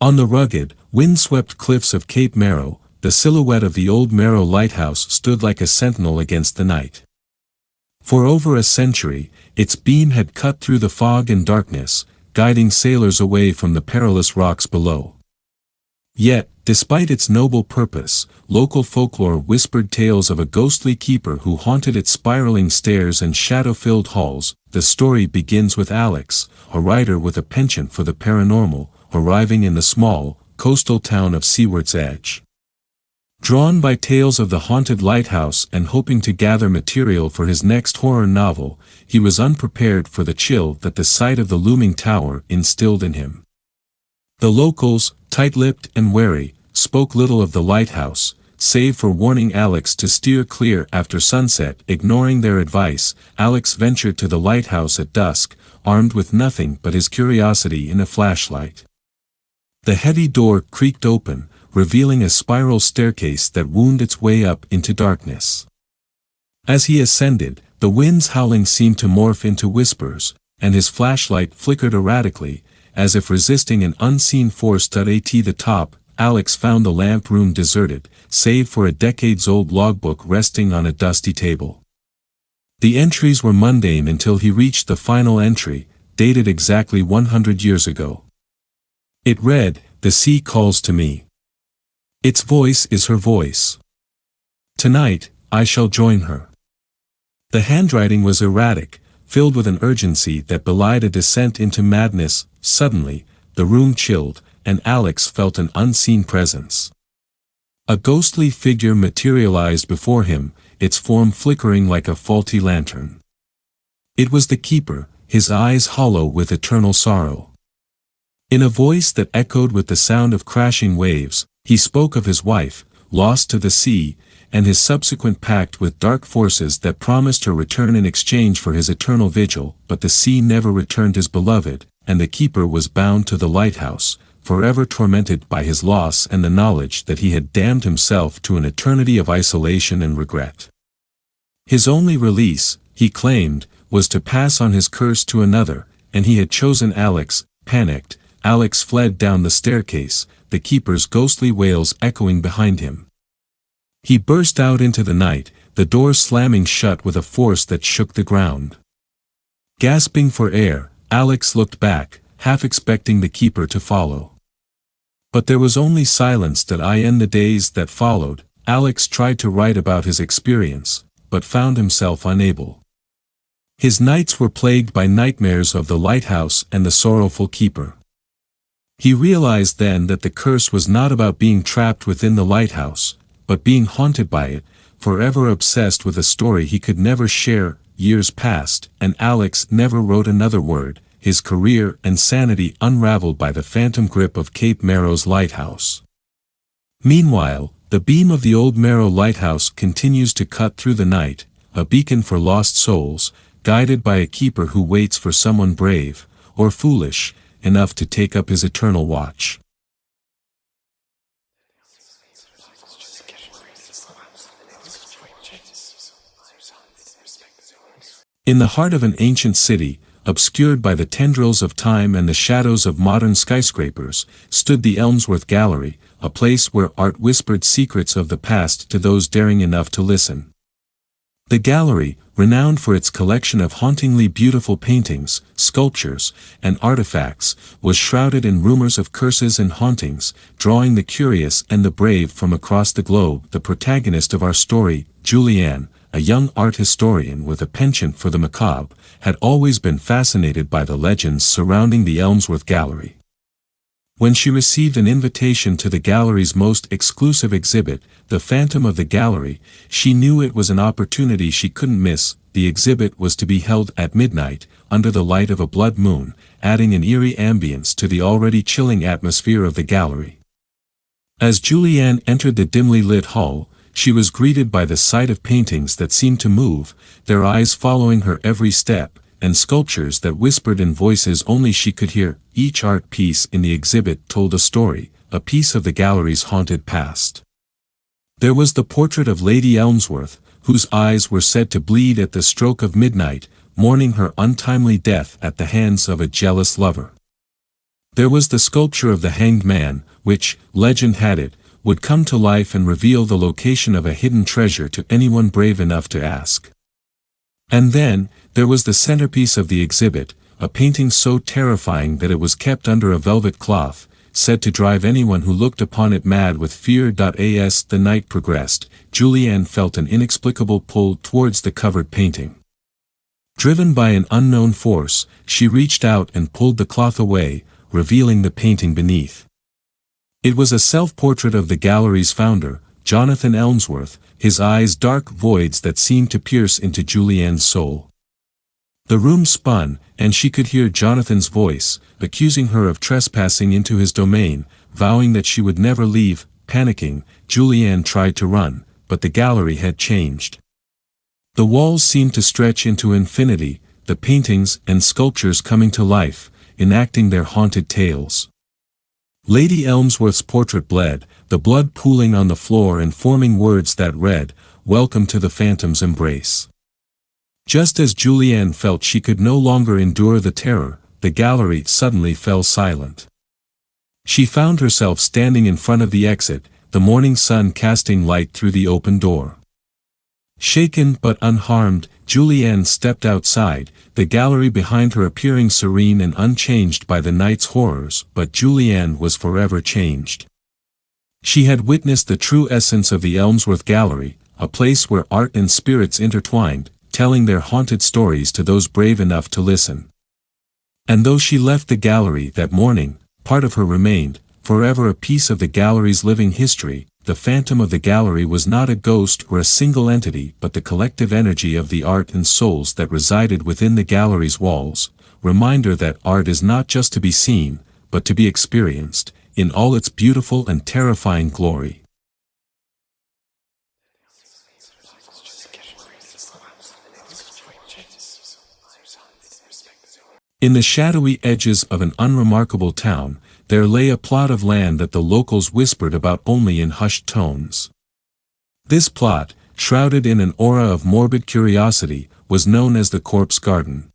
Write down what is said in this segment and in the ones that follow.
On the rugged, wind-swept cliffs of Cape Marrow, the silhouette of the Old Marrow Lighthouse stood like a sentinel against the night. For over a century, its beam had cut through the fog and darkness, guiding sailors away from the perilous rocks below. Yet, despite its noble purpose, local folklore whispered tales of a ghostly keeper who haunted its spiraling stairs and shadow-filled halls. The story begins with Alex, a writer with a penchant for the paranormal, arriving in the small, coastal town of Seaward's edge. Drawn by tales of the haunted lighthouse and hoping to gather material for his next horror novel, he was unprepared for the chill that the sight of the looming tower instilled in him. The locals, tight-lipped and wary, spoke little of the lighthouse, save for warning Alex to steer clear after sunset. Ignoring their advice, Alex ventured to the lighthouse at dusk, armed with nothing but his curiosity and a flashlight. The heavy door creaked open, revealing a spiral staircase that wound its way up into darkness. As he ascended, the wind's howling seemed to morph into whispers, and his flashlight flickered erratically, as if resisting an unseen force. At the top, Alex found the lamp room deserted, save for a decades-old logbook resting on a dusty table. The entries were mundane until he reached the final entry, dated exactly 100 years ago. It read, "The sea calls to me. Its voice is her voice. Tonight, I shall join her." The handwriting was erratic, filled with an urgency that belied a descent into madness. Suddenly, the room chilled, and Alex felt an unseen presence. A ghostly figure materialized before him, its form flickering like a faulty lantern. It was the keeper, his eyes hollow with eternal sorrow. In a voice that echoed with the sound of crashing waves, he spoke of his wife, lost to the sea, and his subsequent pact with dark forces that promised her return in exchange for his eternal vigil. But the sea never returned his beloved, and the keeper was bound to the lighthouse, forever tormented by his loss and the knowledge that he had damned himself to an eternity of isolation and regret. His only release, he claimed, was to pass on his curse to another, and he had chosen Alex. Panicked, Alex fled down the staircase, the keeper's ghostly wails echoing behind him. He burst out into the night, the door slamming shut with a force that shook the ground. Gasping for air, Alex looked back, half expecting the keeper to follow. But there was only silence. In the days that followed, Alex tried to write about his experience, but found himself unable. His nights were plagued by nightmares of the lighthouse and the sorrowful keeper. He realized then that the curse was not about being trapped within the lighthouse, but being haunted by it, forever obsessed with a story he could never share. Years passed, and Alex never wrote another word, his career and sanity unraveled by the phantom grip of Cape Marrow's lighthouse. Meanwhile, the beam of the Old Marrow Lighthouse continues to cut through the night, a beacon for lost souls, guided by a keeper who waits for someone brave, or foolish, enough to take up his eternal watch. In the heart of an ancient city, obscured by the tendrils of time and the shadows of modern skyscrapers, stood the Elmsworth Gallery, a place where art whispered secrets of the past to those daring enough to listen. The gallery, renowned for its collection of hauntingly beautiful paintings, sculptures, and artifacts, was shrouded in rumors of curses and hauntings, drawing the curious and the brave from across the globe. The protagonist of our story, Julianne, a young art historian with a penchant for the macabre, had always been fascinated by the legends surrounding the Elmsworth Gallery. When she received an invitation to the gallery's most exclusive exhibit, The Phantom of the Gallery, she knew it was an opportunity she couldn't miss. The exhibit was to be held at midnight, under the light of a blood moon, adding an eerie ambience to the already chilling atmosphere of the gallery. As Julianne entered the dimly lit hall, she was greeted by the sight of paintings that seemed to move, their eyes following her every step, and sculptures that whispered in voices only she could hear. Each art piece in the exhibit told a story, a piece of the gallery's haunted past. There was the portrait of Lady Elmsworth, whose eyes were said to bleed at the stroke of midnight, mourning her untimely death at the hands of a jealous lover. There was the sculpture of the hanged man, which, legend had it, would come to life and reveal the location of a hidden treasure to anyone brave enough to ask. And then, there was the centerpiece of the exhibit, a painting so terrifying that it was kept under a velvet cloth, said to drive anyone who looked upon it mad with fear. As the night progressed, Julianne felt an inexplicable pull towards the covered painting. Driven by an unknown force, she reached out and pulled the cloth away, revealing the painting beneath. It was a self-portrait of the gallery's founder, Jonathan Elmsworth, his eyes dark voids that seemed to pierce into Julianne's soul. The room spun, and she could hear Jonathan's voice, accusing her of trespassing into his domain, vowing that she would never leave. Panicking, Julianne tried to run, but the gallery had changed. The walls seemed to stretch into infinity, the paintings and sculptures coming to life, enacting their haunted tales. Lady Elmsworth's portrait bled, the blood pooling on the floor and forming words that read, "Welcome to the Phantom's embrace." Just as Julianne felt she could no longer endure the terror, the gallery suddenly fell silent. She found herself standing in front of the exit, the morning sun casting light through the open door. Shaken but unharmed, Julianne stepped outside, the gallery behind her appearing serene and unchanged by the night's horrors, but Julianne was forever changed. She had witnessed the true essence of the Elmsworth Gallery, a place where art and spirits intertwined, telling their haunted stories to those brave enough to listen. And though she left the gallery that morning, part of her remained, forever a piece of the gallery's living history. The phantom of the gallery was not a ghost or a single entity but the collective energy of the art and souls that resided within the gallery's walls, reminder that art is not just to be seen, but to be experienced, in all its beautiful and terrifying glory. In the shadowy edges of an unremarkable town, there lay a plot of land that the locals whispered about only in hushed tones. This plot, shrouded in an aura of morbid curiosity, was known as the Corpse Garden.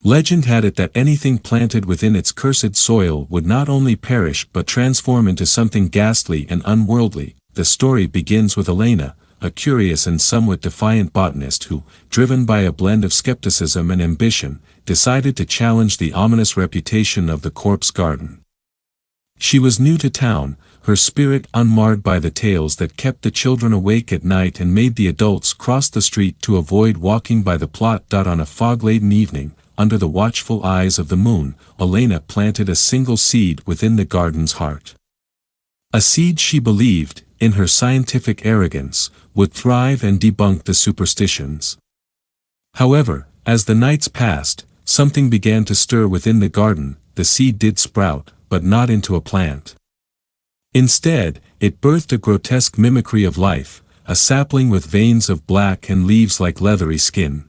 Legend had it that anything planted within its cursed soil would not only perish but transform into something ghastly and unworldly. The story begins with Elena, a curious and somewhat defiant botanist who, driven by a blend of skepticism and ambition, decided to challenge the ominous reputation of the Corpse Garden. She was new to town, her spirit unmarred by the tales that kept the children awake at night and made the adults cross the street to avoid walking by the plot. On a fog-laden evening, under the watchful eyes of the moon, Elena planted a single seed within the garden's heart. A seed she believed, in her scientific arrogance, would thrive and debunk the superstitions. However, as the nights passed, something began to stir within the garden. The seed did sprout, but not into a plant. Instead, it birthed a grotesque mimicry of life, a sapling with veins of black and leaves like leathery skin.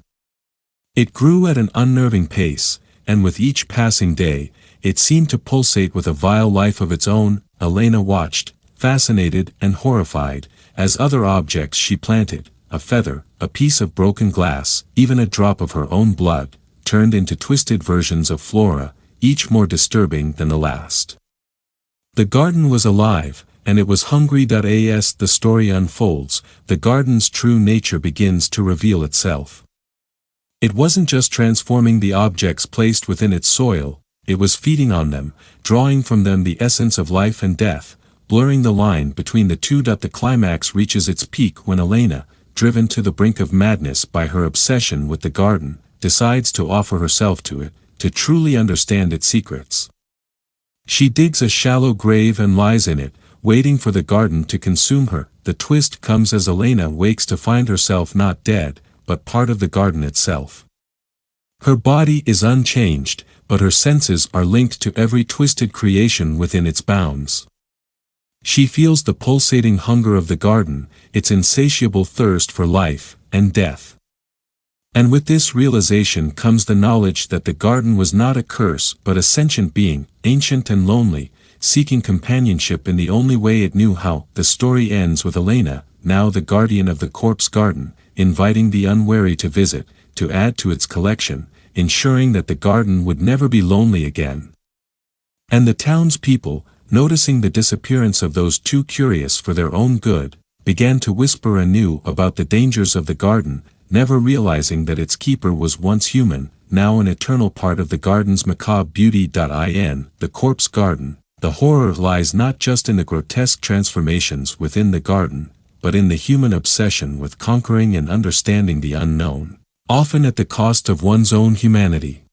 It grew at an unnerving pace, and with each passing day, it seemed to pulsate with a vile life of its own. Elena watched, fascinated and horrified, as other objects she planted, a feather, a piece of broken glass, even a drop of her own blood, turned into twisted versions of flora, each more disturbing than the last. The garden was alive, and it was hungry. As the story unfolds, the garden's true nature begins to reveal itself. It wasn't just transforming the objects placed within its soil, it was feeding on them, drawing from them the essence of life and death, blurring the line between the two. The climax reaches its peak when Elena, driven to the brink of madness by her obsession with the garden, decides to offer herself to it, to truly understand its secrets. She digs a shallow grave and lies in it, waiting for the garden to consume her. The twist comes as Elena wakes to find herself not dead, but part of the garden itself. Her body is unchanged, but her senses are linked to every twisted creation within its bounds. She feels the pulsating hunger of the garden, its insatiable thirst for life and death. And with this realization comes the knowledge that the garden was not a curse but a sentient being, ancient and lonely, seeking companionship in the only way it knew how. The story ends with Elena, now the guardian of the corpse garden, inviting the unwary to visit, to add to its collection, ensuring that the garden would never be lonely again. And the townspeople, noticing the disappearance of those too curious for their own good, began to whisper anew about the dangers of the garden, never realizing that its keeper was once human, now an eternal part of the garden's macabre beauty. The corpse garden. The horror lies not just in the grotesque transformations within the garden, but in the human obsession with conquering and understanding the unknown, often at the cost of one's own humanity.